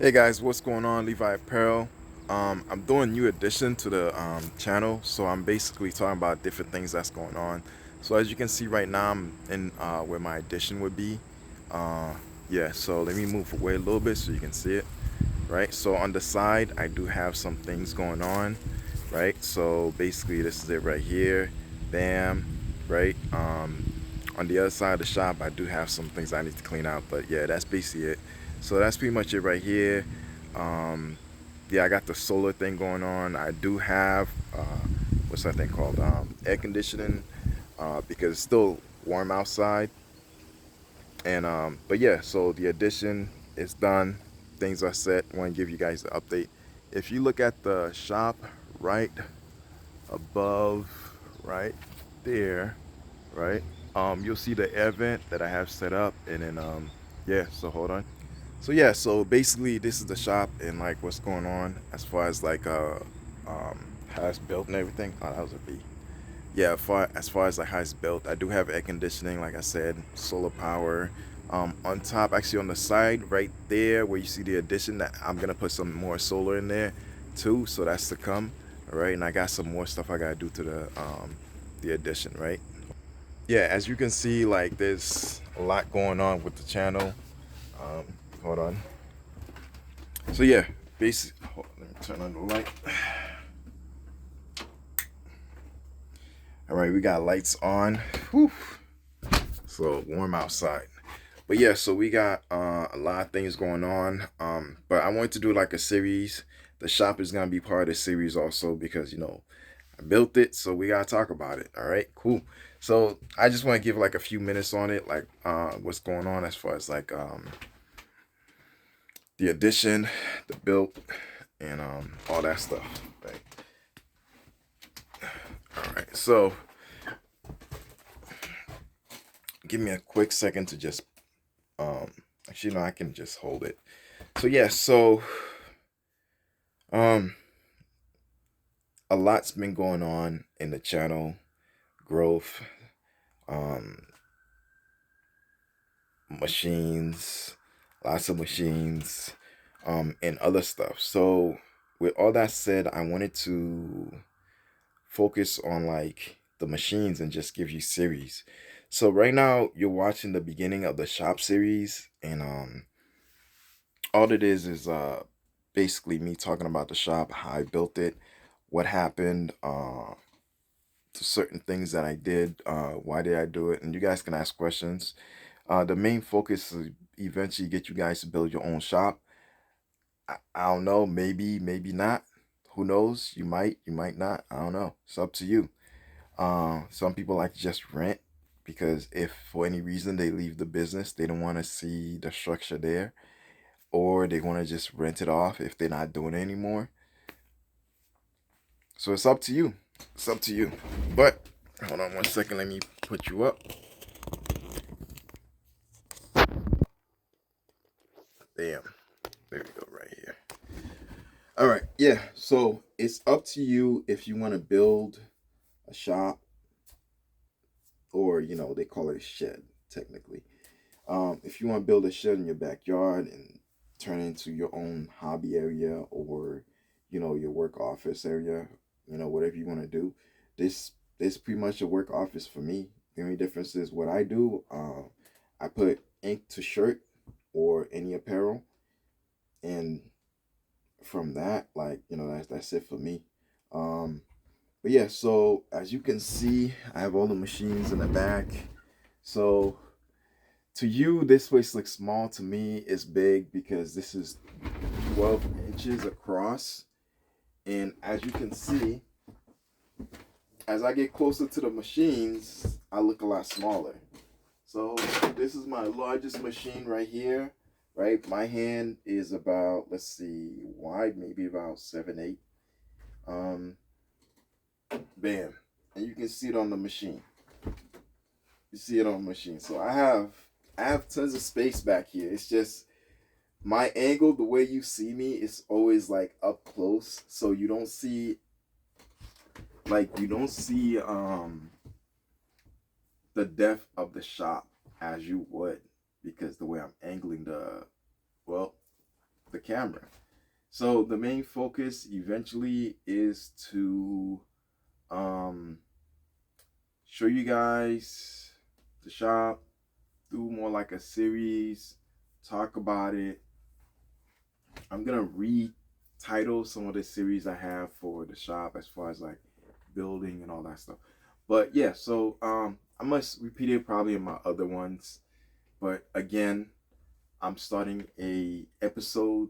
Hey guys, what's going on? Levi Apparel. I'm doing new addition to the channel, so I'm basically talking about different things that's going on. So as you can see right now, I'm in where my addition would be. Uh, yeah, so let me move away a little bit so you can see it. Right. So on the side, I do have some things going on. Right. So basically, this is it right here. Bam. Right. On the other side of the shop, I do have some things I need to clean out, but yeah, that's basically it. So that's pretty much it right here. Um, yeah, I got the solar thing going on. I do have what's that thing called? Air conditioning because it's still warm outside. And but yeah, so the addition is done. Things are set. Want to give you guys the update. If you look at the shop right above, right there, right, you'll see the air vent that I have set up, and then yeah. So hold on. So yeah, so basically this is the shop and like what's going on as far as like how it's built and everything. Oh, that was a B. Yeah, as far as like how it's built, I do have air conditioning, like I said, solar power. On top, actually on the side right there where you see the addition, that I'm gonna put some more solar in there too, so that's to come. All right, and I got some more stuff I gotta do to the addition, right? Yeah, as you can see, like there's a lot going on with the channel. Um, hold on. So yeah, basic. Let me turn on the light. All right, we got lights on. Whew. So warm outside. But yeah, so we got a lot of things going on. But I wanted to do like a series. The shop is gonna be part of the series also because I built it, so we gotta talk about it. All right, cool. So I just want to give like a few minutes on it, like what's going on as far as like the addition, the build, and all that stuff. Right. All right. So give me a quick second to just um actually no, I can just hold it. So yeah, so um a lot's been going on in the channel, growth, um machines, lots of machines, and other stuff. So with all that said, I wanted to focus on like the machines and just give you series. So right now you're watching the beginning of the shop series, and all it is basically me talking about the shop, how I built it, what happened, to certain things that I did, why did I do it, and you guys can ask questions. The main focus is eventually get you guys to build your own shop. I don't know, maybe not. Who knows? You might not. I don't know. It's up to you. Some people like to just rent because if for any reason they leave the business, they don't want to see the structure there, or they want to just rent it off if they're not doing it anymore. So it's up to you. It's up to you. But hold on 1 second. Let me put you up. Bam. There we go, right here. All right. Yeah. So it's up to you if you want to build a shop, or they call it a shed technically. If you want to build a shed in your backyard and turn it into your own hobby area, or your work office area, whatever you want to do, this pretty much a work office for me. The only difference is what I do. I put ink to shirt or any apparel, and from that, like that's it for me. Um, but yeah, so as you can see, I have all the machines in the back. So to you, this place looks small. To me, it's big because this is 12 inches across. And as you can see, as I get closer to the machines, I look a lot smaller. So this is my largest machine right here, right? My hand is about, let's see, wide, maybe about 7'8". Um, Bam. And you can see it on the machine. You see it on the machine. So I have tons of space back here. It's just my angle, the way you see me, is always like up close. So you don't see the depth of the shop as you would, because the way I'm angling well, the camera. So the main focus eventually is to show you guys the shop, do more like a series, talk about it. I'm gonna retitle some of the series I have for the shop as far as like building and all that stuff. But yeah, so I must repeat it probably in my other ones. But again, I'm starting a episode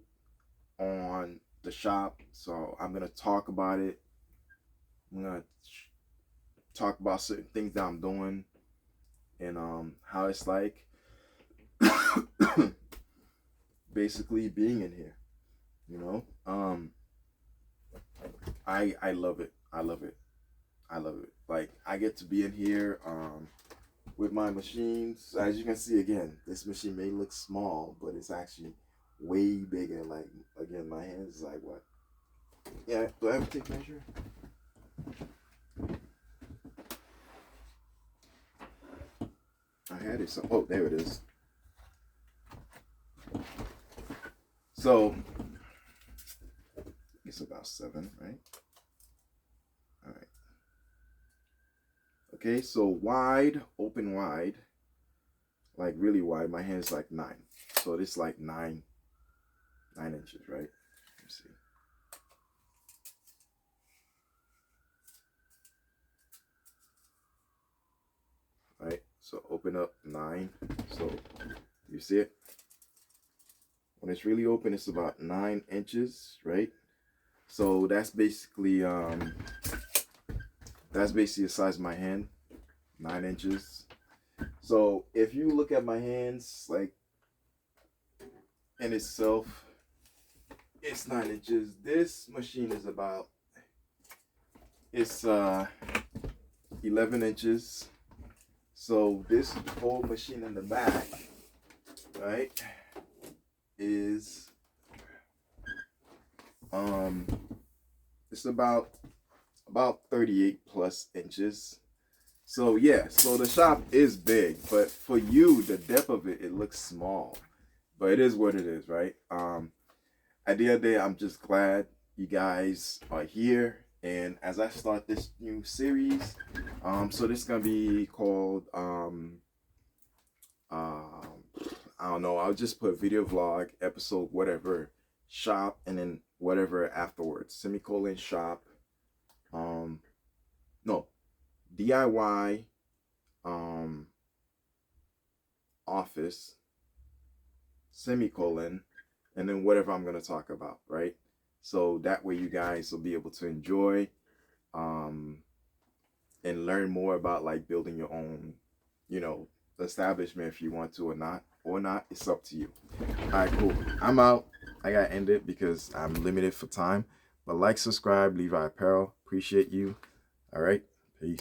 on the shop, so I'm gonna talk about it. I'm gonna talk about certain things that I'm doing and how it's like basically being in here. You know, I love it. I love it. I love it. Like I get to be in here with my machines. As you can see, again, this machine may look small, but it's actually way bigger. Like again, my hands is like what? Yeah, do I have a tape measure? I had it. So oh, there it is. So it's about 7, right? All right. Okay, so wide, open wide, like really wide. My hand is like 9, so it's like 9 inches, right? Let me see. Right, so open up 9. So you see it? When it's really open, it's about 9 inches, right? So that's basically the size of my hand, 9 inches. So if you look at my hands, like in itself, it's 9 inches. This machine is about, it's 11 inches. So this whole machine in the back, right, is it's about 38 plus inches. So yeah, so the shop is big, but for you, the depth of it, it looks small, but it is what it is, right? At the end of the day, I'm just glad you guys are here. And as I start this new series, so this is gonna be called I don't know, I'll just put video vlog, episode, whatever, shop, and then whatever afterwards. Semicolon shop. No, DIY office, semicolon, and then whatever I'm gonna talk about, right? So that way you guys will be able to enjoy and learn more about like building your own, you know, establishment if you want to or not, it's up to you. All right, cool. I'm out. I gotta end it because I'm limited for time. But like, subscribe, Levi Apparel. Appreciate you. All right, peace.